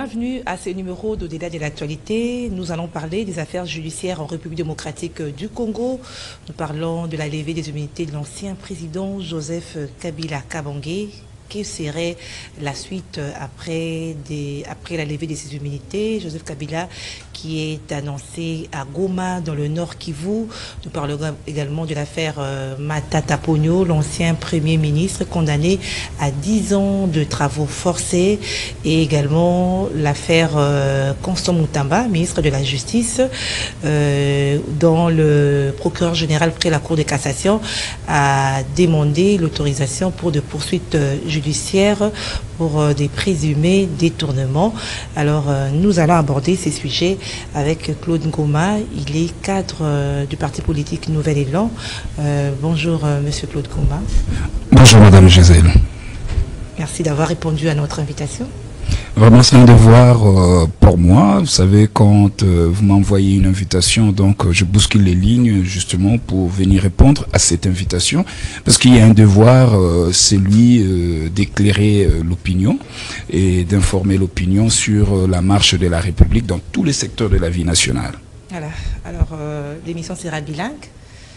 Bienvenue à ce numéro d'Au-delà de l'actualité. Nous allons parler des affaires judiciaires en République démocratique du Congo. Nous parlons de la levée des immunités de l'ancien président Joseph Kabila Kabange. Quelle serait la suite après la levée de ses immunités? Joseph Kabila qui est annoncé à Goma dans le Nord Kivu. Nous parlerons également de l'affaire Matata Ponyo, l'ancien premier ministre condamné à 10 ans de travaux forcés, et également l'affaire Constant Moutamba, ministre de la Justice, dont le procureur général près la Cour de cassation a demandé l'autorisation pour des poursuites judiciaires pour des présumés détournements. Alors, nous allons aborder ces sujets avec Claude Ngoma. Il est cadre du parti politique Nouvel Élan. Bonjour, Monsieur Claude Ngoma. Bonjour, Madame Gisèle. Merci d'avoir répondu à notre invitation. Vraiment, c'est un devoir pour moi. Vous savez, quand vous m'envoyez une invitation, donc je bouscule les lignes justement pour venir répondre à cette invitation. Parce qu'il y a un devoir, c'est lui d'éclairer l'opinion et d'informer l'opinion sur la marche de la République dans tous les secteurs de la vie nationale. Voilà. Alors, l'émission sera bilingue.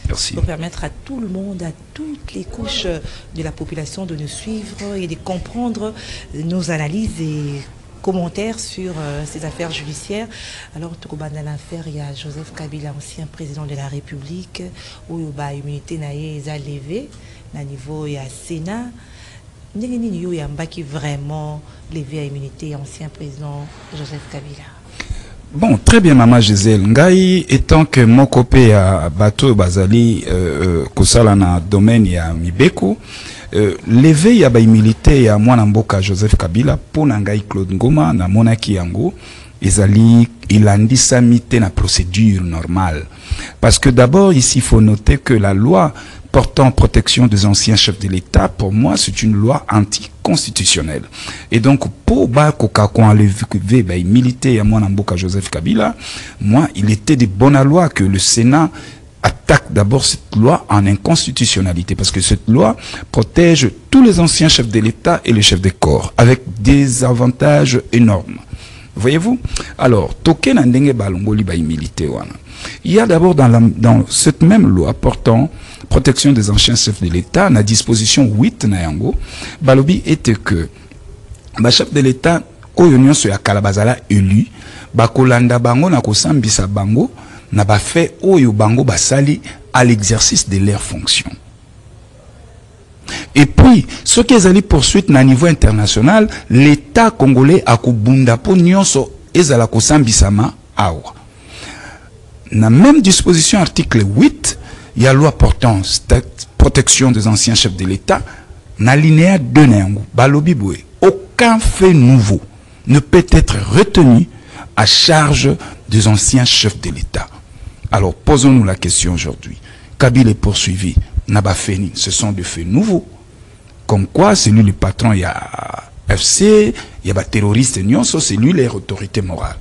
Merci. Pour permettre à tout le monde, à toutes les couches de la population de nous suivre et de comprendre nos analyses et commentaires sur ces affaires judiciaires. Alors, dans l'affaire, il y a Joseph Kabila, ancien président de la République, où la immunité n'a été levée, à niveau il y a Sénat. Il y a qui vraiment levé l'immunité ancien président Joseph Kabila. Bon, très bien, Maman Gisèle. Ngai, étant que mon copé à bateau Bazali, Kosala na domaine ya Mibeko, levé ya ba immunité ya mwana mboka Joseph Kabila, pour Ngai Claude Ngoma, na monaki yango, ezali, ilandisa mite na procédure normale. Parce que d'abord, ici, il faut noter que la loi portant protection des anciens chefs de l'État, pour moi, c'est une loi anticonstitutionnelle. Et donc, pour Bakokakon levé militaire à moi Namboka Joseph Kabila, moi, il était de bonne loi que le Sénat attaque d'abord cette loi en inconstitutionnalité, parce que cette loi protège tous les anciens chefs de l'État et les chefs des corps, avec des avantages énormes. Voyez-vous? Alors, token andenge balongoli ba militaire wana. Il y a d'abord dans cette même loi portant protection des anciens chefs de l'État, la disposition 8 na yango, balobi était que ba chef de l'État oyo nyonso ya kalabazala élu, ba kolanda bango na kosambisa bango na ba fait oyo bango basali à l'exercice de leurs fonctions. Et puis, ce qui est allé poursuite na niveau international, l'État congolais a kubunda po nyonso ezala kosambisama awa. La même disposition, article 8, il y a loi portant protection des anciens chefs de l'État, l'alinéa 2, aucun fait nouveau ne peut être retenu à charge des anciens chefs de l'État. Alors, posons-nous la question aujourd'hui. Kabila est poursuivi, Naba Feni, ce sont des faits nouveaux. Comme quoi, c'est lui le patron, il y a FC, il y a des terroristes, c'est lui l'autorité morale.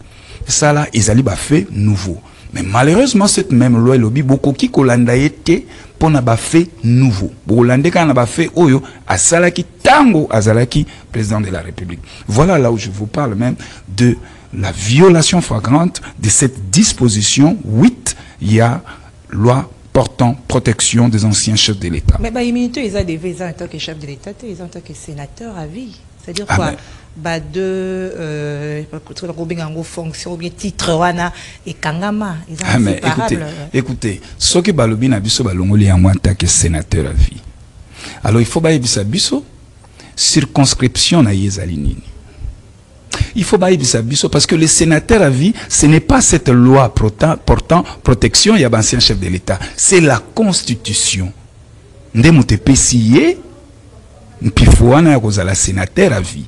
Ça là, ils allaient fait nouveau. Mais malheureusement, cette même loi, lobby, beaucoup qui kolanda été pour n'a pas fait nouveau. Bolande quand n'a pas fait oyo, asalaki tango azalaki président de la République. Voilà là où je vous parle même de la violation flagrante de cette disposition 8. Il y a loi portant protection des anciens chefs de l'État. Mais immunité, ils ont des visas en tant que chef de l'État, ils ont en tant que sénateur à vie. C'est-à-dire quoi? Fonction ou bien titre wana et kangama, ils sont inséparables. Écoutez, ce que balobi na biso balongoli en tant que sénateur à vie. Alors il faut baïbisa biso circonscription na yezalinini. Il faut baïbisa biso parce que les sénateurs à vie, ce n'est pas cette loi portant protection ya ancien chef de l'État, c'est la constitution. Ndemote pesiye mpifouana ya kozala sénateur à vie.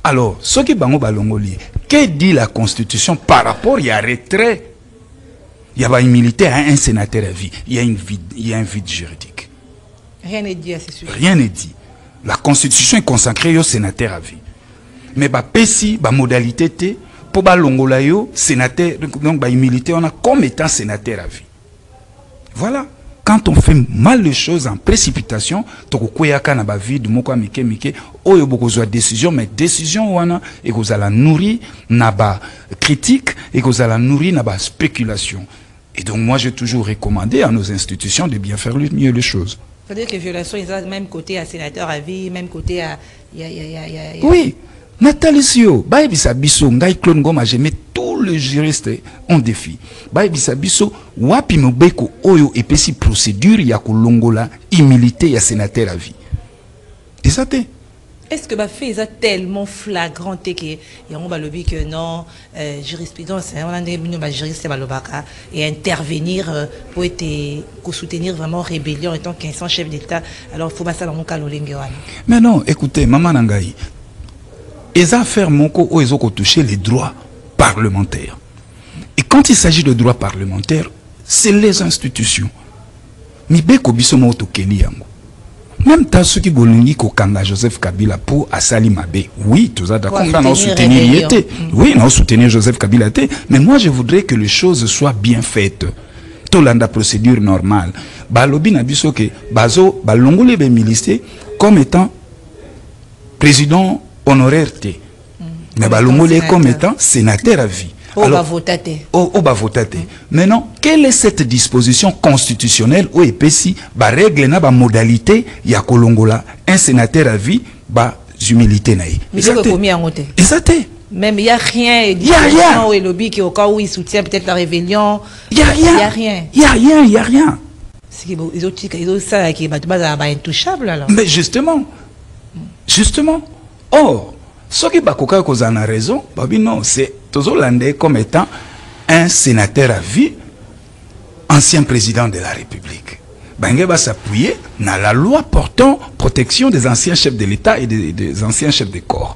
Alors, ce qui bango balongoli, que dit la Constitution par rapport à retrait? Il y a un militaire, un sénateur à vie. Il y a un vide juridique. Rien n'est dit à ce sujet. Rien n'est dit. La Constitution est consacrée au sénateur à vie. Mais bah pesi, bah modalité pour balongola yo sénateur, donc bah militaire on a comme étant sénateur à vie. Voilà. quand on fait mal les choses en précipitation, tokokoyaka na ba vide moko mike mike oyo bokozwa décision, mais décision wana et kozala nourri na ba critique et kozala nourri na ba spéculation. Et donc moi j'ai toujours recommandé à nos institutions de bien faire mieux les choses. C'est-à-dire que violation, ils ont même côté à sénateur à vie, même côté à... Oui, Nathalie Sio, Baïbi Sabiso, Ngai Claude Ngoma, j'ai mis tous les juristes en défi. Baïbi Sabiso, Wapi Mobeko, Oyo, et Pessi procédure, Yako Longola, humilité, ya sénateur à vie. Et ça t'est. Est-ce que fait ça tellement flagrant que on va lobby que non jurisprudence on a des juriste et intervenir pour soutenir vraiment rébellion en tant qu'un chef d'État, alors il faut pas ça dans mon cas. Mais non, écoutez, maman Nangaï, les affaires moko o ils ont touché les droits parlementaires. Et quand il s'agit de droits parlementaires, c'est les institutions. Mibeko biso mo to keli yango. Même tant ceux qui bolongi ko kanga Joseph Kabila pour Asali Mabe. Oui, tout ça d'accord, on a soutenir oui, on a soutenir Joseph Kabila, mais moi je voudrais que les choses soient bien faites. Tolanda procédure normale. Balobi na biso ke bazo balongole be milicier comme étant président honoraire té. Mais balongole comme étant sénateur à vie. Alors, maintenant, quelle est cette disposition constitutionnelle où EPC ba règle na ba modalité ya kolongola un sénateur à vie ba humilité naï. Exacté. Même il y a rien. Il y a rien. Et lobby qui au cas où il soutient peut-être la rébellion. Il y a rien. Il y a rien. Il y a rien. Il y a rien. C'est ils ont ça qui est intouchable alors. Mais justement. Or, ce qui bakoka kozana raison, babi non, c'est Tozolandais comme étant un sénateur à vie, ancien président de la République. Bangé va s'appuyer dans la loi portant protection des anciens chefs de l'État et des anciens chefs de corps.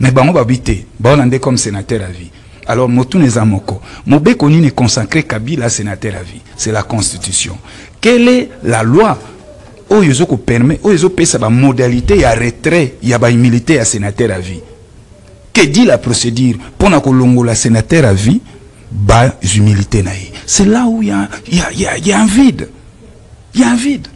Mais Bango Babité, Baolandais comme sénateur à vie. Alors, Motou Nezamoko, Mobé Konine consacré Kabila sénateur à vie. C'est la Constitution. Quelle est la loi où ils permet, où ils ont sa modalité à retrait, il y a une humilité à sénateur à vie? Que dit la procédure pour la sénateur à vie, bas humilité naïe. C'est là où il y a un vide. Il y a un vide.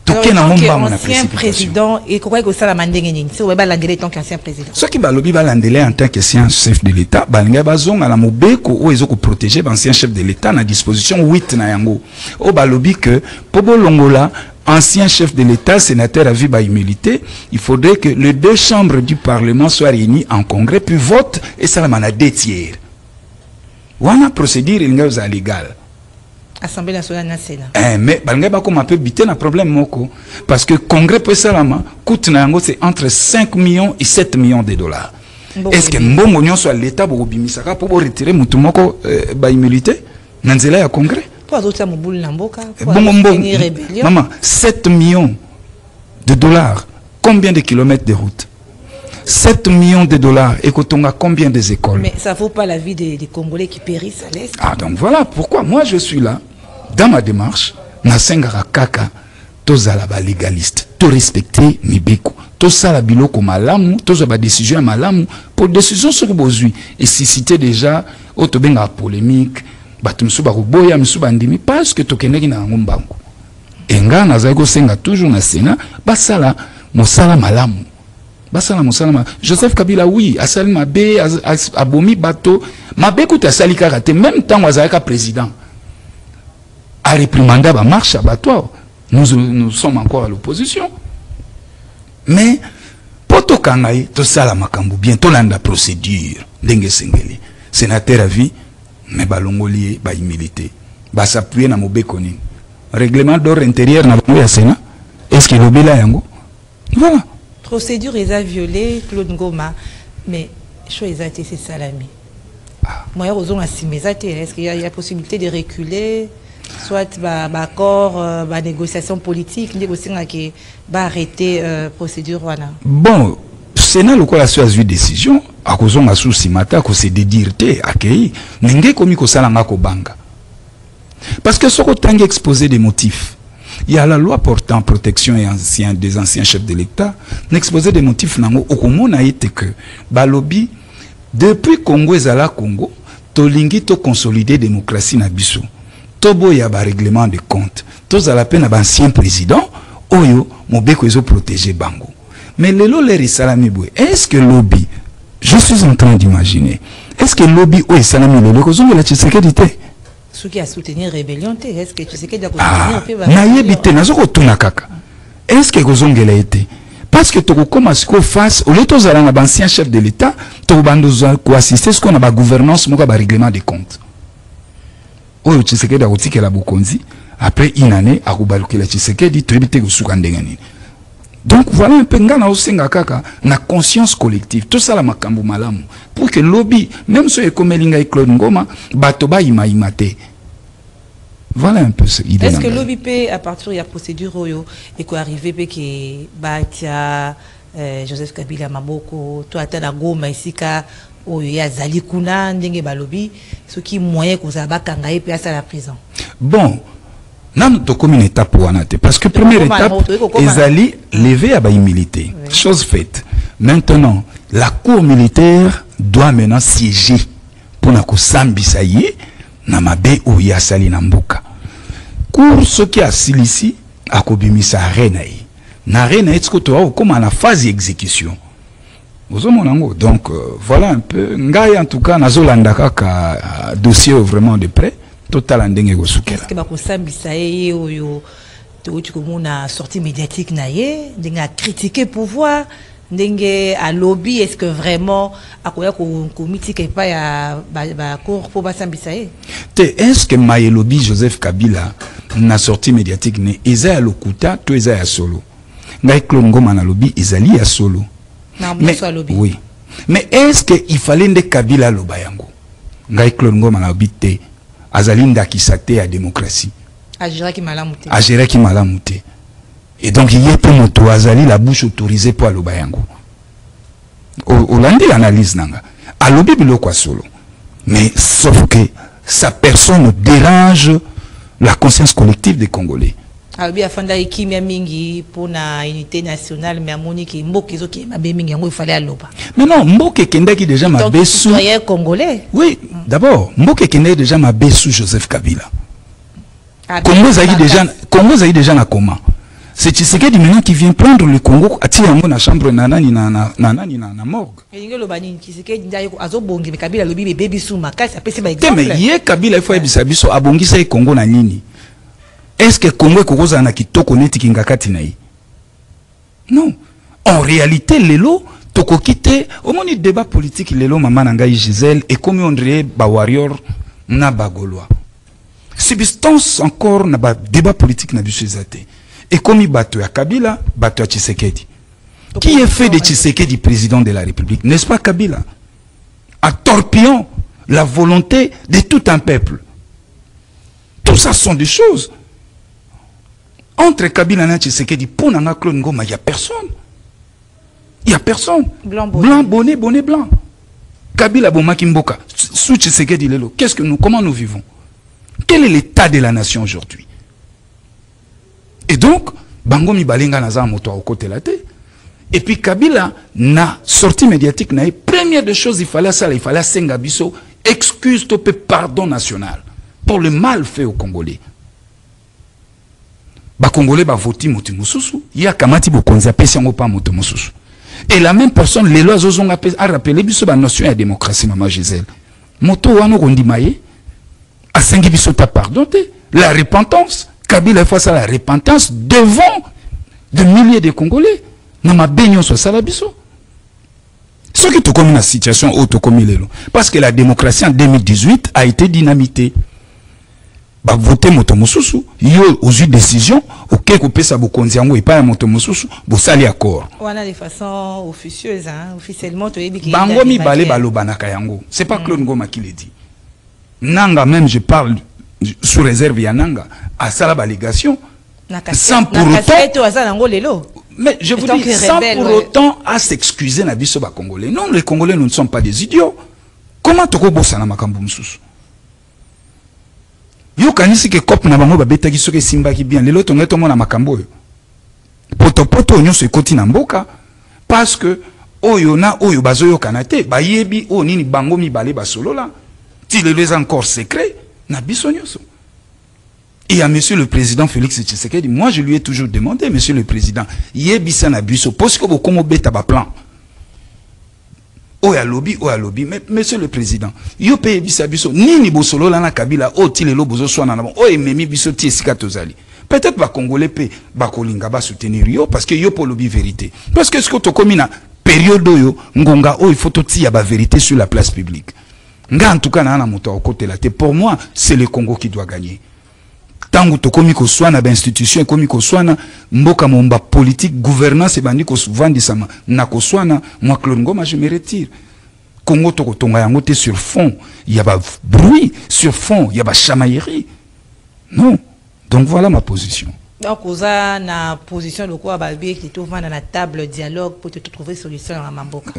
Ancien président et quoi que ça la mandengeni. C'est où balandele tant qu'ancien président. Ce qui balobi balandele en tant qu'ancien chef de l'État, balinga bazong à la mobeko où ils ont protégé l'ancien chef de l'État na disposition 8 na yango. Au balobi que Pobo Longola ancien chef de l'État, sénateur à vie by humilité, il faudrait que les deux chambres du Parlement soient réunies en congrès, puis votent, et ça la a 2 tiers. Ou on a procédure légale. Assemblée nationale na Sénat. Mais balanga ba comme un peu bité na problème moko parce que congrès peut salama coûte na yango c'est entre 5 millions et 7 millions de dollars. Est-ce que mbongo nyonso à l'État bo bimisaka pour retirer mutu moko by humilité na nzela ya congrès? Maman, 7 millions de dollars, combien de kilomètres de route? 7 millions de dollars, et quand on a combien des écoles? Mais ça ne vaut pas la vie des Congolais qui périssent à l'Est. Ah, donc voilà pourquoi moi je suis là, dans ma démarche, Nasengara Kaka, tozala ba légaliste, to respecter Mibeko, to sala biloko malamu, to za ba décision malamu, pour décision sur bozui, et si cité déjà, autobenga polémique, batumsu baruboya misuba ndimi parce que tokeneki na ngombango enga nazako senga toujours na Sénat basala mosala malamu Joseph Kabila oui asali mabe abomi bato mabe kuta asali kaka même temps azalaka président a réprimandé ba marche abattoir nous sommes encore à l'opposition mais poto kangai to sala makambu bien to landa procédure ndenge sengeli sénateur à vie mais balongoli ba humilité ba s'appuyer na mobekoni règlement d'ordre intérieur na bango ya Sénat est-ce que lobela yango voilà procédure les a violé Claude Ngoma mais chose a été c'est salami moi ils ont assimé ça est-ce qu'il y a possibilité de reculer soit accord négociation politique négocier qui va arrêter procédure wana bon Sénat le quoi a eu décision à cause de souci mata que c'est de direté accueilli n'engé comme ko salanga ko banga parce que ce qu'on a exposé des motifs il y a la loi portant protection des anciens chefs de l'État n'exposé des motifs nango okomona été que balobi depuis Congo ezala Congo tolingi to consolider démocratie na biso tobo ya ba règlement de compte tous à la peine à ancien président oyo mobeko ezo protéger bango mais lelo les salami boy est-ce que lobby je suis en train d'imaginer est-ce que lobby oyo salami lelo kozonga la Tshisekedi te ceux qui a soutenu rébellion est-ce que Tshisekedi a soutenir na yebite nazoko tuna kaka est-ce que kozonga la été parce que tu commences qu'au face au lieu de un ancien chef de l'État tu vas assister ce qu'on a ba gouvernance moko ba règlement des comptes oyo Tshisekedi akotikela bokonzi après une année akobalukela Tshisekedi toyebite kosuka ndenge nini donc voilà un peu ngana osenga kaka na conscience collective tout ça la makambo malamu pour que lobby même ceux ekomelinga et Claude Ngoma bato ba imate voilà un peu ce idée. Est-ce que lobby peut à partir de la procédure oyo et quoi arriver pe que batia Joseph Kabila Maboko to ata na Goma isika oyo ya zali kuna ndenge ba lobby ce qui moyen ko za bakanga pe à la prison. Bon nan to comme une étape wana te parce que première étape ezali lever à ba militaire chose faite maintenant la cour militaire doit maintenant siéger pour na ko sambisa ye na mabe ou ya sali na mboka cour ce qui a silisi akobimisa arena yi na arena etiko to comme en la phase d'exécution donc voilà un peu ngai en tout cas nazolanda kaka dossier vraiment de près total ndenge go sukela est-ce que ba ko sambisa ye oyo to tu ko na sortie médiatique na ye ndenge a critiquer pouvoir ndenge à lobby est-ce que vraiment akoya ko mitika pa ya ba cour pour ba sambisa ye te est-ce que maye lobby Joseph Kabila na sortie médiatique ne eza ya lokuta to eza ya solo ngai Claude Ngoma na lobby ezali ya solo mais oui mais est-ce que il fallait nde Kabila loba yango ngai Claude Ngoma na lobby te azali ndakisa te ya démocratie agera ki malamu te et donc il y a pour moto azali la bouche autorisée pour aloba yango olandi l'analyse nanga alobi biloko solo mais sauf que sa personne dérange la conscience collective des Congolais. Alobi afanda ikimia mingi pour na unité nationale mais amoni ki mboka ezoki mabe mingi yango il fallait aloba mais non mboka kendaki déjà mabe sous congolais oui d'abord mboka kendaki déjà mabe sous Joseph Kabila Congo zali déjà na comment c'est Tshisekedi maintenant qui vient prendre le Congo ati yango na chambre na nani na morgue ngelo bani Tshisekedi ndaye azobongi Kabila lobi bébé sous makasi apesi ba exemple mais ye Kabila il faut ebisa biso abongisa e Congo na nini est-ce que Congo kokoza na kitoko neti kingakati na yi non en réalité lelo tokokite au moni débat politique lelo mama na ngai Gisèle et comme on dirait ba warrior na bagolois substance encore na ba débat politique na biso ezate et comme bato ya Kabila bato ya Tshisekedi qui est fait de Tshisekedi président de la République n'est-ce pas Kabila en torpillant la volonté de tout un peuple tout ça sont des choses entre Kabila et Tshisekedi pour nanga Claude Ngoma il y a personne blanc bonnet blanc Kabila bomaki mboka sous Tshisekedi lelo comment nous vivons quel est l'état de la nation aujourd'hui et donc bango mibalenga naza moto au côté la té et puis Kabila na sortie médiatique na première des choses il fallait senga biso excuse topé pardon national pour le mal fait aux Congolais ba Congolais ba voti moto mususu ya kamati bokonzi apesi yango pa moto mususu et la même personne les lois zozonga a rappelé biso ba notion ya démocratie mama Gisèle moto wana kondimaye a sengi biso ta pardon la repentance Kabila fois ça la repentance devant de milliers de Congolais na mabenyo so sala biso ce qui te comme la situation auto comme lelo parce que la démocratie en 2018 a été dynamitée ba voter moto mususu yo aux décision OK ko pesa bokonzi yango et pas moto mususu bo sali accord wana de façon officieuse officiellement to yebi bango mi balé balobanaka yango c'est pas Claude Ngoma qui le dit nanga même je parle sous réserve ya nanga à sala balégation sans pour autant mais je vous dis sans pour autant à s'excuser na biso ba Congolais non les Congolais nous ne sommes pas des idiots comment toko bossa na makambo mususu yo kanisi ke cop na bango ba betaki soke simba ki bien lelo tongeto mona makambo yo poto nyonso ekoti na mboka parce que oyo na oyo bazoyo kanate ba yebi o nini bango mi balé ba solola ti lelo encore secret na biso nyonso Et à monsieur le président Félix Tshisekedi, moi je lui ai toujours demandé, monsieur le président, yebisa na biso, parce que vous comme beta ba plan. Oh ya lobby, mais monsieur le président, yo paye bisa biso, nini bosolo la na Kabila, oh tilelo bozo swana na bon, oh ememi biso ti esika tozali. Peut-être ba Congolais pe ba kolinga ba soutenir yo parce que yo pour lobby vérité. Parce que ce que to komina période yo ngonga oh il faut to ti ya ba vérité sur la place publique. Nga en tout cas na moto au côté là. Pour moi, c'est le Congo qui doit gagner. Tango to komi ko swana ba institution komi ko swana mboka momba politique gouvernance e bandi ko vandi sama na ko swana moi Claude Ngoma je me retire. Congo to ko tonga yango te sur fond, il y a ba bruit, sur fond, il y a ba chamaillerie. Non. Donc voilà ma position. Donc vous avez une position de quoi qui est dans la table dialogue pour trouver solution à Mamboka.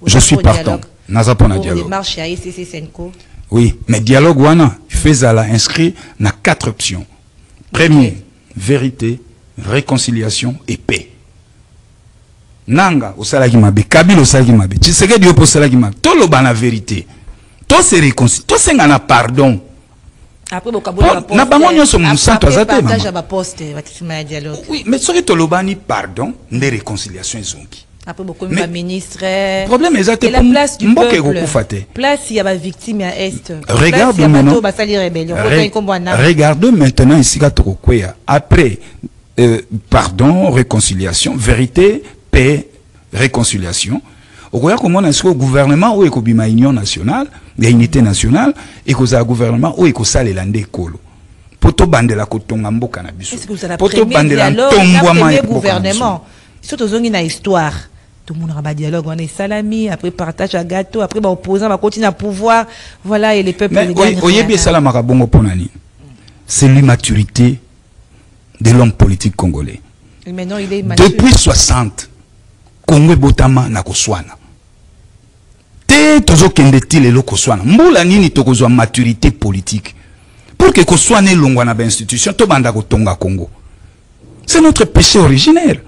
Je suis partant. Naza pona dialogue. Marche à ICC Senko. Oui, mais dialogue wana fait à la inscrit na 4 options. Premier, vérité, réconciliation et paix. Nanga au salagi mabe, Kabila au salagi mabe. Tshisekedi au salagi mabe. To lo bana vérité. To se réconcilie. To se ngana pardon. Après na bango nyonso musanto azate dialogue. Oui, mais soki to lobani pardon, ne réconciliation ezongi. Après beaucoup de ministres. Problème est la place du peuple. Place il y a des victimes à est. Regarde maintenant. Regarde maintenant ici après pardon, réconciliation, vérité, paix, réconciliation. Au comment est-ce que le gouvernement ou le union nationale, l'unité nationale, et que le gouvernement ou que ça les landé colo. Poto bandela kotonga mboka na biso. Poto bandela tombwama gouvernement. Surtout zongi na histoire. Tout le monde a un dialogue, on est salami, après partage à gâteau, après opposant va continuer à pouvoir, voilà, et les peuples gagnent. C'est l'immaturité de l'homme politique congolais. Et maintenant, il est immature. Depuis 60, Congo botama na koswana. Te tozo kende tile lo koswana. Mbula nini tokozwa maturité politique. Pour que koswana longwa na ba institution, to banda kotonga Congo. C'est notre péché originaire.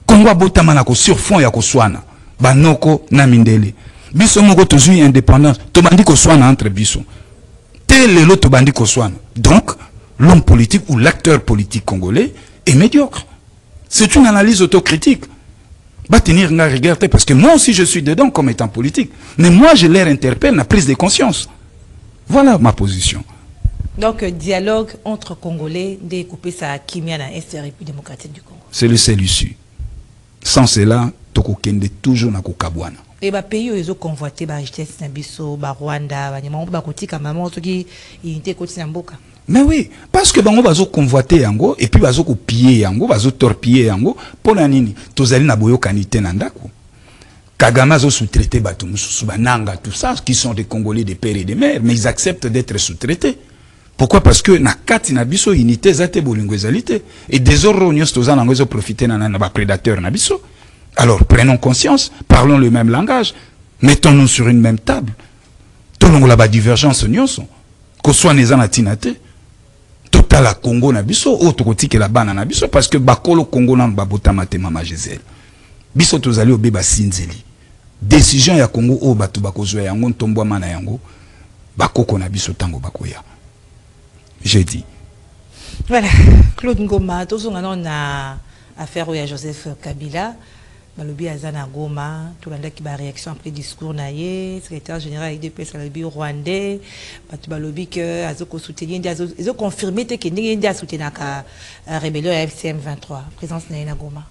Congo botama na ko sur fond ya koswana banoko na mindele biso moko tozui indépendance to bandi koswana entre biso tel le to bandi koswana. Donc l'homme politique ou l'acteur politique congolais est médiocre. C'est une analyse autocritique. Va tenir nga regarder parce que moi aussi je suis dedans comme étant politique, mais moi je les interpelle la prise de conscience. Voilà ma position. Donc dialogue entre Congolais découper sa kimia na Est République démocratique du Congo. C'est le seul issue. Sans cela, toko kende toujours na kokabwana. Et ba pays ils ont convoité ba richesse na biso, ba Rwanda, ba nyama ba kotika maman soki unité kotina mboka. Mais oui, parce que bango bazo convoiter yango et puis bazo ko piller yango, bazo torpiller yango pona nini tozali na boyo kanité na ndako. Kagame azo sous-traité bato mususu bananga tout ça qui sont des Congolais de père et de mère, mais ils acceptent d'être sous-traités. Pourquoi? Parce que na kati na biso unité zate bolingo ezalité et désormais on nyos tozana ngozo profiter na ba prédateurs na biso. Alors prenons conscience, parlons le même langage, mettons-nous sur une même table. Tolongo la ba divergence nyonso. Ko soit nezana tinate. Total la Congo na biso o tokotike la bana na biso parce que bakolo Congo na babota matema Gisèle. Biso tozali obeba sinzeli. Décision ya Congo o batu bakozwa yango ntombwa mana yango bakoko na biso tango bakoya. J'ai dit. Voilà, Claude Ngoma, tous on a affaire à Joseph Kabila, Balobi Azana Goma, tout le monde qui a réaction après discours naïe, secrétaire général IDP Salabi rwandais, Balobi que Azoko soutient, ils ont confirmé que India soutient la rébellion FCM 23, présence naïe Goma.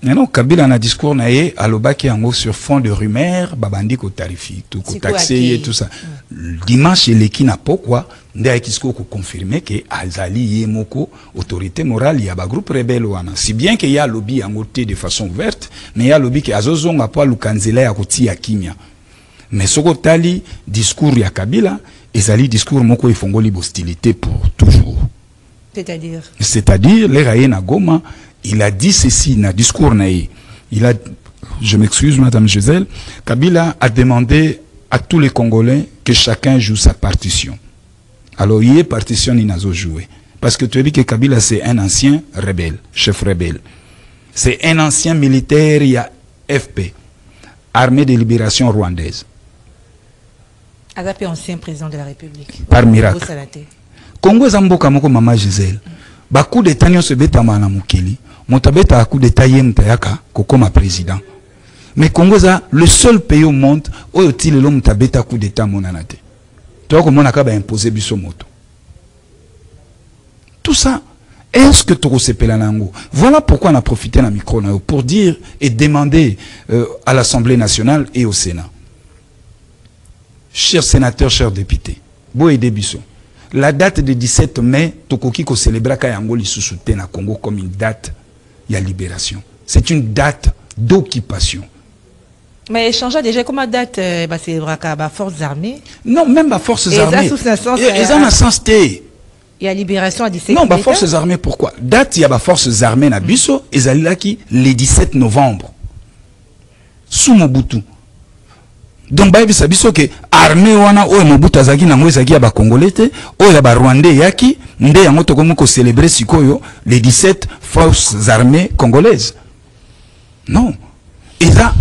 Non, Kabila na discours naïe, alobaki yango sur fond de rumeurs, babandi ko tarifi, tout ko taxé et tout ça. Dimanche leki na pokwa, ndai kisko ko confirmer que azali yemoko autorité morale ya ba groupe rebelle wana. Si bien que ya lobby yango te de façon ouverte, mais ya lobby que azozonga pa lukanzela ya koti ya kimia. Mais soko tali discours ya Kabila, ezali discours moko ifongoli hostilité pour toujours. C'est-à-dire les raye na Goma. Il a dit ceci dans le discours naïe. Il a, je m'excuse madame Gisèle, Kabila a demandé à tous les Congolais que chacun joue sa partition. Alors il y a partition il n'a pas joué. Parce que tu as dit que Kabila c'est un ancien rebelle, chef rebelle. C'est un ancien militaire, il y a FP, Armée de libération rwandaise. Azapé ancien président de la République. Par miracle. Congo eza mboka moko mama Gisèle. Ba coup d'état nyonso betama na mokili. Motabeta coup d'état yem tayaka kokoma président. Mais Congo eza le seul pays au monde où il y a motabeta coup d'état monanate. Toi comment on a imposer biso moto. Tout ça, est-ce que tu sais Pelanango? Voilà pourquoi on a profité d'un micro pour dire et demander à l'Assemblée nationale et au Sénat. Chers sénateurs, chers députés, Bo et Debiso, la date du 17 mai, Tokoki ko célébra Kayango li sous-souté na Congo comme une date de libération. C'est une date d'occupation. Mais échanger déjà comme date, c'est forces armées. Non, même les forces armées. Ils ont un sens T. Il y a libération à 17 non, les forces armées, pourquoi? Date, il y a les forces armées na biso, et zalilaki le 17 novembre. Sous Mobutu. Donc, bah, ça biso que armée wana o Mobutu azaki na ngwe zaki ya ba Congolais te, o ya ba Rwandais yaki, nde yango to komo ko célébrer sikoyo les 17 forces armées congolaises. Non. Et ça,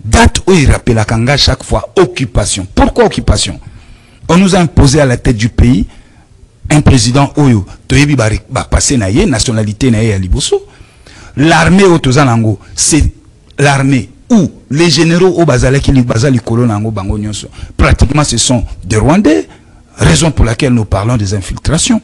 date où il rappelle à Kanga chaque fois occupation. Pourquoi occupation? On nous a imposé à la tête du pays un président Oyo, Toyebi ba passé na ye, nationalité na ye à Liboso. L'armée au Tozanango, c'est l'armée où les généraux au Bazaleki Bazali Kolonango Bango Nyonso, pratiquement ce sont des Rwandais, raison pour laquelle nous parlons des infiltrations.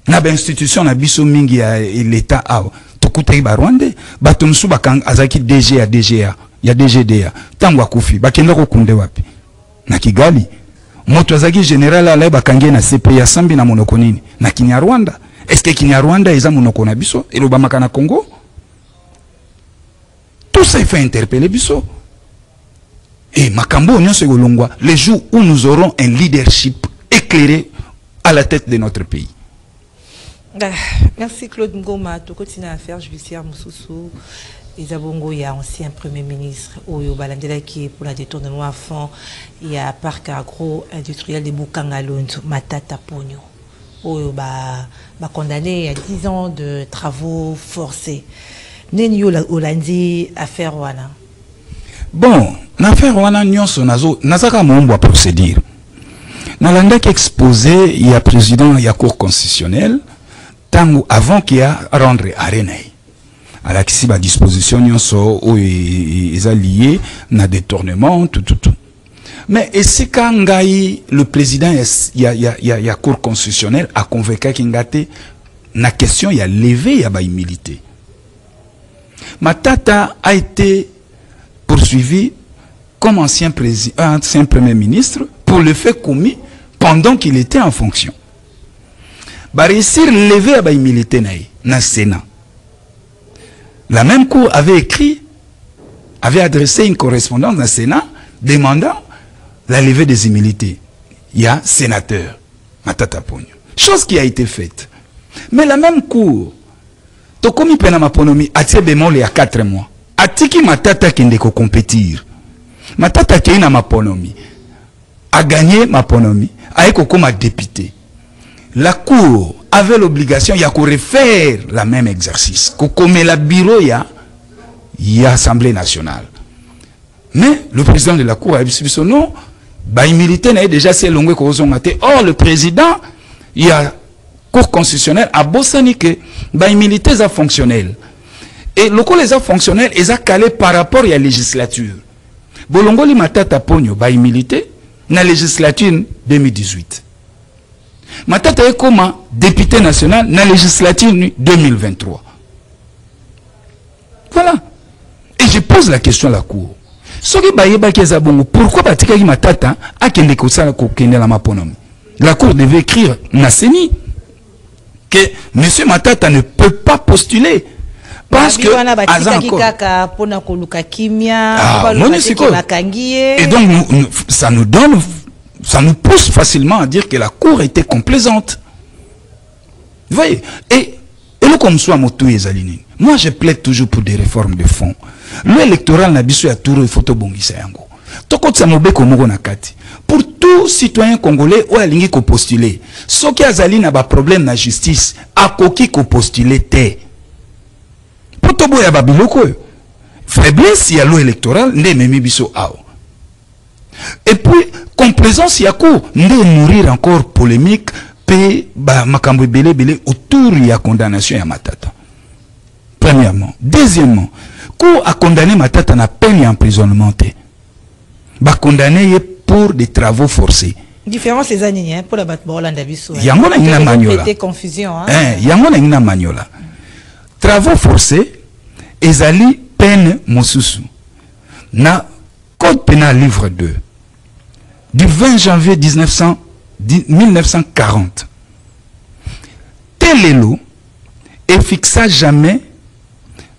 Na ba institution na biso mingi ya l'État a tokutei ba Rwandais, batonsu bakang azaki DG à DGA, ya DGDA, tango akufi, bakenda ko kunde wapi. Na Kigali. Moto azaki général ala bakangie na CP ya sambi na monoko nini na Kinyarwanda. Est-ce que Kinyarwanda eza monoko na biso et le bamaka na Congo? Tout ça fait interpeller biso. Et makambo nyonso golongwa les jours où nous aurons un leadership éclairé à la tête de notre pays. Merci Claude Ngoma. Tu continues à faire judiciaire Moussoussou. Isabongo, il y a ancien premier ministre Oyo Balandela qui est pour la détournement à fond. Il y a parc agro-industriel de Bukangalund, Matata Pogno. Oyo ba condamné il y a 10 ans de travaux forcés. Nenyo Olandi affaire wana. Bon, l'affaire wana nyonso nazo nazaka mombo à procédure. Nalanda qui exposé il y a président il y a cour constitutionnelle tango avant qu'il y a rendre arénaï. À la à disposition nyonso où ils sont liés na détournement tout. Mais et c'est quand le président il y a cour constitutionnelle a convaincu Kingate na question il y a levé il y a ba immunité. Matata a été poursuivi comme ancien premier ministre pour le fait commis pendant qu'il était en fonction. Ba réussir lever à ba immunité na Sénat. La même cour avait adressé une correspondance dans le Sénat demandant la levée des immunités. Il y a sénateur, Matata Pogno. Chose qui a été faite. Mais la même cour, Tokomi Penamaponomi, a tiré bémol il y a 4 mois. A tiki Matata qui ne compétir. Matata qui est na Maponomi, a gagné Maponomi, a été comme député. La cour avait l'obligation, il y a qu'à refaire la même exercice. Comme la bureau, il y a Assemblée nationale. Mais le président de la cour a dit non, il militaire n'a déjà assez longue que vous avez. Or, le président, il y a cour constitutionnelle à Bossani que il militaire est fonctionnel. Et le coup les a fonctionnels, ils ont calé par rapport à la législature. Bolongoli Matata Pogno, il militaire, dans la législature 2018. Matata est comme député national dans la législature 2023. Voilà. Et je pose la question à la cour. Pourquoi Matata a la Maponomi? La cour devait écrire Nasseni que M. Matata ne peut pas postuler. Parce que et donc ça nous donne, ça nous pousse facilement à dire que la cour était complaisante. Vous voyez? Et nous comme soit moi je plaide toujours pour des réformes de fond. L'électoral n'a pas tour il faut yango. Pour tout citoyen congolais ou alingi ko postuler. Ce qui a zali na ba problème na justice, a koki ko postuler té. Pour tout boya babiloko. Faiblesse y a l'eau électoral ne memi biso ao. Et puis complaisance y a ko ne nourrir encore polémique pe ba makambo belé belé autour ya condamnation ya Matata. Premièrement, deuxièmement, cour a condamné Matata na peine d'emprisonnement té. Ba condamné pour des travaux forcés. Différence les années hein, pour la battre Hollande biso. Yango na ina maniola. Confusion hein. Yango na ina maniola. Travaux forcés ezali peine mosusu. Na code pénal livre 2 du 20 janvier 1940. Telelo et fixa jamais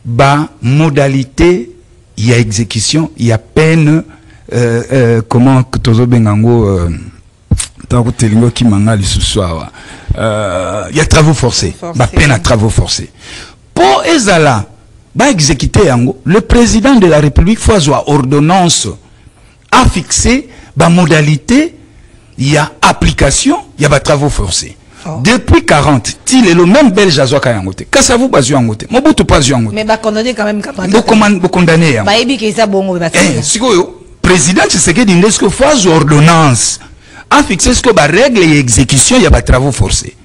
ba modalité y a exécution, il y a peine comment tozo bengango tango telingo ki mangali suswa il y a travaux forcés, ba peine à travaux forcés. Pour ezala ba exécuter yango, le président de la République faut avoir ordonnance a fixé ba modalité, il y a application, il y a ba travaux forcés. Depuis 40, il est le même belge à Zoakayangote. Kassavou Bazuangote. Mobutu Pazuangote. Mais condamné quand même. Condamné. Président Tshisekedi Ndesko phase ordonnance a fixé ce que ba règle et exécution, il y a ba travaux forcés.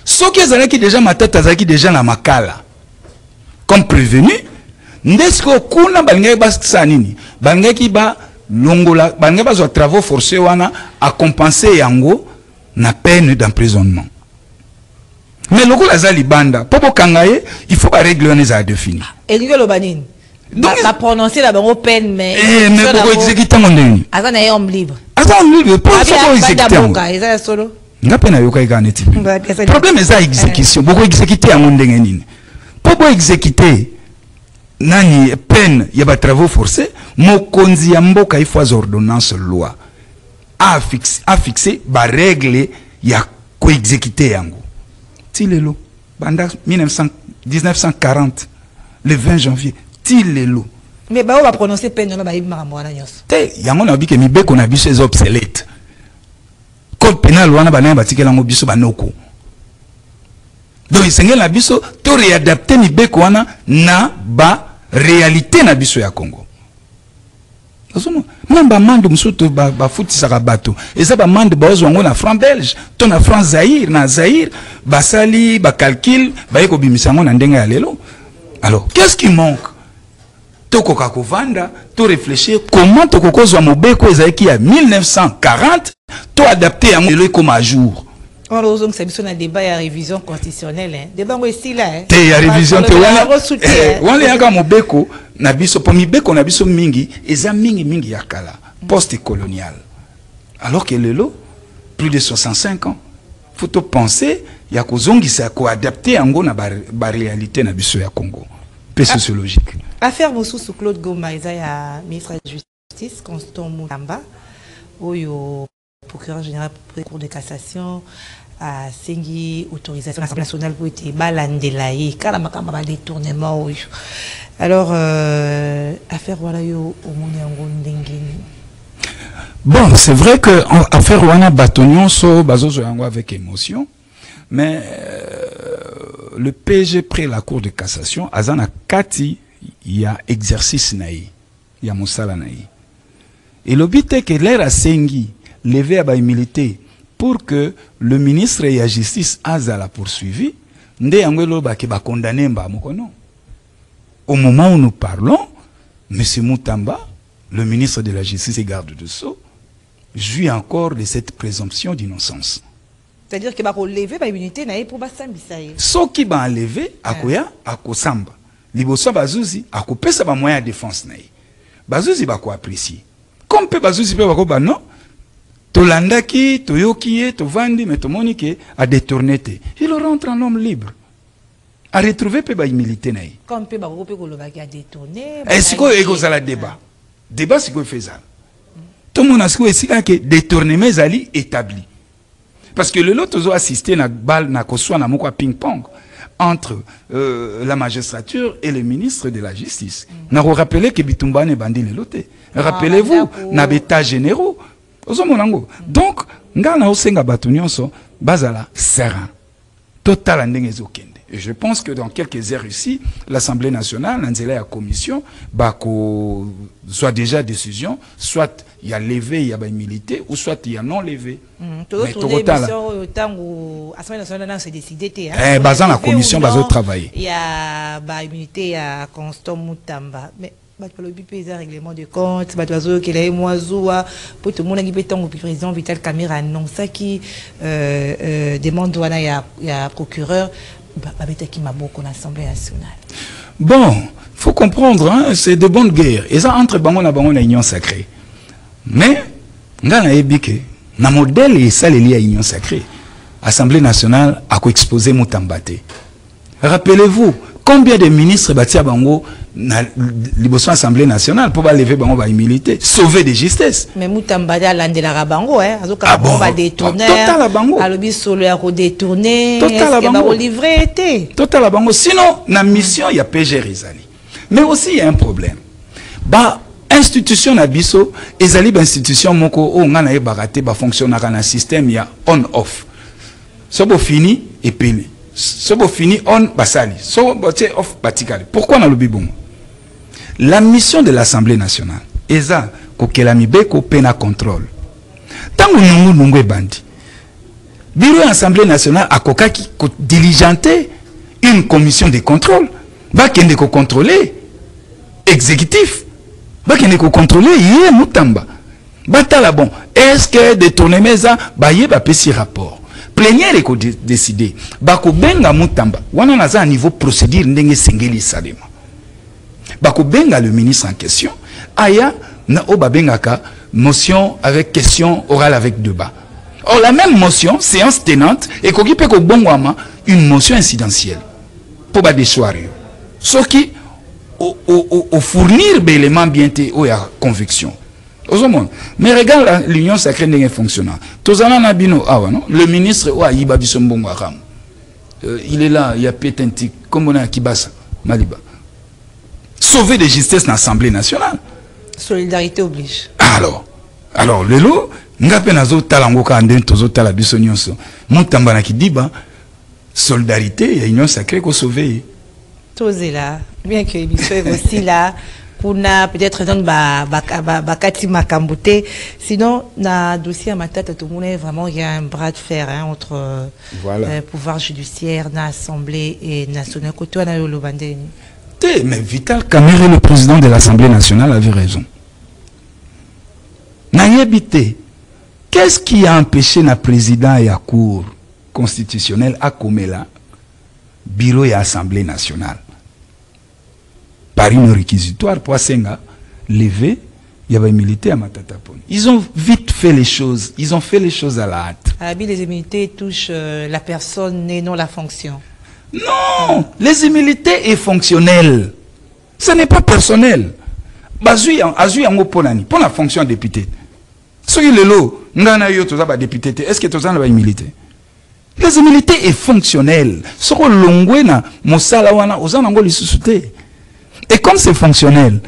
Ce qui est qui déjà Matata zaki déjà na makala. Comme prévenu, Ndesko kuna balngaki ba sanini. Balngaki ba longola, balngaki ba zo travaux forcés wana a compenser yango na peine d'emprisonnement. Mais le la Zalibanda, pour kangaye, il faut pas régler les à définir. Et le banin. Donc la prononcer la bonne peine mais mais pour exécuter mon deni. Azan est homme libre. Azan libre pour exécuter. Eza solo. Nga pena yoka ikaneti. Problème est ça exécution. Beaucoup exécuter à mon deni. Pour exécuter nani peine y a pas travaux forcés, mokonzi ya mboka il faut ordonnance loi. A fixé ba règle ya ko exécuter yango. Tilelo banda 1940 le 20 janvier Tilelo. Mais ba on va prononcer peine na ba makambo wana nyos. Te yango na bike mibeko na biso est obsolète. Code pénal wana bana batikela ngo biso banoko. Donc isengel na biso to réadapter mibeko wana na ba réalité na biso ya Congo. Même ba mande musuto ba futi sakabato et ça ba mande ba ozwango na franc belge to na franc Zaïre na Zaïre basali ba calcul ba yeko bimisango na ndenga ya lelo. Alors qu'est-ce qui manque? Toko kakovanda to réfléchir comment toko kozwa mobeko ezaki ya 1940 to adapter yango lelo comme à jour. On a donc c'est un débat à révision constitutionnelle hein. Débat aussi là hein. Te ya révision te wana. Wana yaka mobeko na biso po mibeko na biso mingi eza mingi ya kala post-colonial. Alors que lelo plus de 65 ans. Faut penser ya kozongisa ko adapter yango na ba réalité na biso ya Congo. Peu sociologique. Affaire Moussou sous Claude Goma ya ministre de la Justice Constant Moutamba oyo procureur général pour la Cour de cassation à Sengi autorisation de l'Assemblée nationale pour être balandelaï car la makamba ba détournement oyo. Alors affaire voilà yo au monde yango ndengeni. Bon, c'est vrai que affaire wana batonion so bazozo yango avec émotion mais le PG près la Cour de cassation azana kati il y a exercice naï il y a mosala naï et le but est que l'air a Sengi levé à militer pour que le ministre de la justice azala poursuivi nde yango ba ke ba condamné mba mokono. Au moment où nous parlons M. Moutamba le ministre de la justice et garde de Sceaux jouit encore de cette présomption d'innocence. C'est-à-dire qu'il va relever ba immunité naï pour basambisa ye. So qui va enlever akoya akosamba liboso bazuzi akopesa ba moyen de défense naï bazuzi ba ko apprécier comme pe bazuzi pe ba ko ba non tolandaki toyoki to vandi mais to monike a détourné te il rentre en homme libre a retrouver pe ba humilité naï comme pe ba ko pe ko lo ba ki a détourné est-ce que ego za la débat débat c'est quoi faisable tout le monde a ce que que détournement ezali établi parce que le lot tozo assister na bal na koswa na moko ping pong entre la magistrature et le ministre de la justice. N'a rappelé que Bitumba ne bandi le loté. Rappelez-vous, na bêta généraux. Donc, nga na osenga batunion bazala serein. Total ndenge zokende. Et je pense que dans quelques heures ici, l'Assemblée nationale, la commission, soit déjà décision, soit il y a levé, il y a immunité, ou soit il y a non levé. Mais c'est décidé. Basant la commission, basant travailler. Il y a immunité, il y a Constant Moutamba. Mais le règlement de compte, qui est moisoua, pour tout le monde qui peut le président Vital Kamerhe annonce qui demande il y a procureur qui m'a beaucoup l'Assemblée nationale. Bon, faut comprendre, hein, c'est de bonnes guerres. Et ça entre bango na union sacrée. Mais nga na ebike na modèle et ça lié à union sacrée. Assemblée nationale a exposé Moutambate. Rappelez-vous combien de ministres batia bango na liboso Assemblée nationale pour lever bango ba humilité, sauver des justesses. Mais Moutambate a landé la bango azoka ba détourner. Total bango. Alobi solo ya détourner. Total bango. Livré été. Total bango. Sinon na mission il y a PG Rizali. Mais aussi il y a un problème. Ba institution na biso ezali ba institution moko o ngana e baraté ba fonctionnera na système ya on off. Sobo fini et peli. Sobo fini on basali. Sobo off batikali. Pourquoi na lobi bon? La mission de l'Assemblée nationale eza kokela mibeko pena contrôle. Tango nungu e bandi. Bureau de l'Assemblée nationale a kokaki ko diligenter une commission de contrôle. Va kende ko contrôler exécutif. Va kende ko contrôler yé Moutamba. Batala bon. Est-ce que détournement ça ba yé ba pesi rapport. Plénière et ko décider. Ba ko benga Moutamba. Wana na za niveau procédure ndenge sengeli salema. Ba ko benga le ministre en question. Aya na o ba bengaka motion avec question orale avec débat. Or la même motion séance tenante et ko kipe ko bongwama une motion incidentielle. Pour ba déchoir. Ce qui au fournir d'éléments bien té ou ya conviction. Mais regarde l'union sacrée n'est fonctionnant. Tozana Nabino awa non, le ministre ou Ayiba Bisombongo Aram. Il est là, il y a Pétentik, comme on a Kibasa, Maliba. Sauver des justesses dans l'Assemblée nationale. Solidarité oblige. Alors le lot, ngape nazo talangoka anden tozo tala biso nyonso. Moutamba na kidiba, solidarité et union sacrée ko sauver. Tozé là, bien que l'émission est aussi là. Kuna peut-être dans bakati makambote, sinon na dossier à matata tout le monde vraiment il y a un bras de fer hein, entre pouvoir judiciaire, na assemblée et nationale. Côté na le bandé. Mais Vital Kamerhe, le président de l'Assemblée nationale, avait raison. N'ayébité, qu'est-ce qui a empêché le président et la Cour constitutionnelle à Komela, bureau et Assemblée nationale? Par une réquisitoire pour Senga, lever, il y avait militaire à Matatapon. Ils ont vite fait les choses. Ils ont fait les choses à la hâte. Les immunités touchent la personne et non la fonction. Non, les immunités est fonctionnel. Ce n'est pas personnel. Bazui yango ponani pour la fonction député. Soki lelo ngana yo toza ba député, est-ce que toza na ba immunité? Les immunités est fonctionnel. Soko longwe na mosala wana ozana ngo lisusuté. Et comme c'est fonctionnel,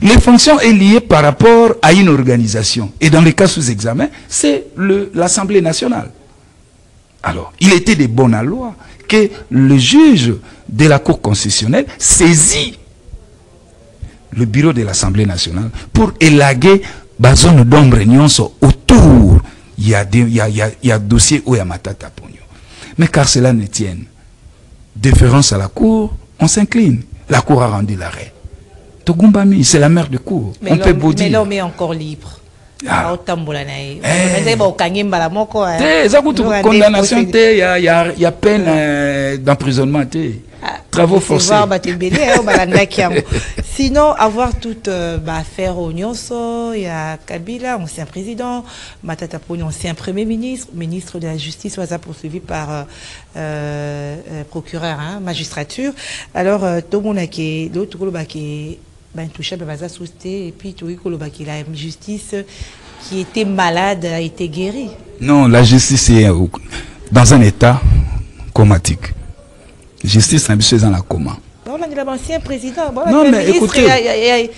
les fonctions sont liées par rapport à une organisation. Et dans les cas sous examen, c'est l'Assemblée nationale. Alors, il était de bonne loi que le juge de la Cour constitutionnelle saisit le bureau de l'Assemblée nationale pour élaguer la zone d'ombre autour. Il y a dossier où il y a matata pogno. Mais car cela ne tienne, déférence à la Cour, on s'incline. La Cour a rendu l'arrêt. Togumbami, c'est la mère de Cour. On peut beau dire. Mais l'homme est encore libre. Condamnation, il y a peine d'emprisonnement. Travaux forcés. Sinon, avoir toute affaire au Nyonso, il y a Kabila, ancien président, Matata Poni, ancien premier ministre, ministre de la Justice, poursuivi par procureur, hein, magistrature. Alors, tout le monde a qui l'autre qui intouchable et puis tout le monde qui la justice qui était malade a été guéri. Non, la justice est dans un état comatique. Justice est dans la coma. Non, mais écoutez,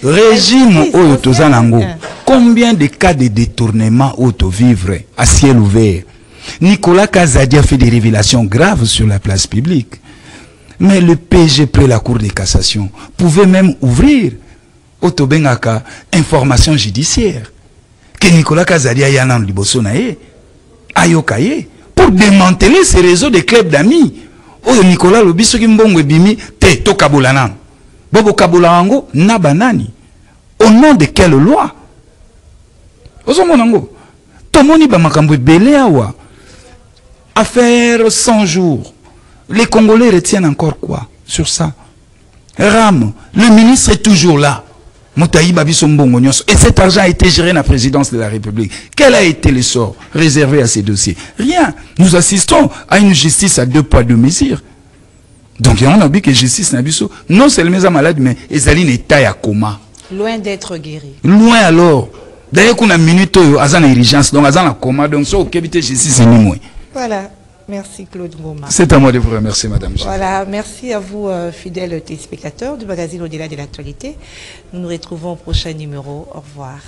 régime Oyo combien de cas de détournement auto-vivre à ciel ouvert? Nicolas Kazadi a fait des révélations graves sur la place publique. Mais le PG près la Cour de cassation pouvait même ouvrir Otobengaka information judiciaire. que Nicolas Kazadi a yana liboso na ye ayoka ye pour démanteler ces réseaux de clubs d'amis. Oh Nicolas lobiso ki mbongo ebimi te to kabola nan. Bobo kabola wango na banani. Au nom de quelle loi? Ozomonango. Tomoni ba makambo ebele awa. Affaire 100 jours. Les Congolais retiennent encore quoi sur ça? Ram, le ministre est toujours là. Et cet argent a été géré dans la présidence de la République. Quel a été le sort réservé à ces dossiers? Rien. Nous assistons à une justice à 2 poids 2 mesures. Donc on a vu que justice n'a non seulement les malades, mais les alines état à coma. Loin d'être guéri. Loin alors. D'ailleurs qu'on a minute à une urgence, donc à un coma, donc ça au Québec justice est ni moins. Voilà. Merci Claude Ngoma. C'est à moi de vous remercier, madame. Voilà, merci à vous, fidèles téléspectateurs du magazine Au-delà de l'actualité. Nous nous retrouvons au prochain numéro. Au revoir.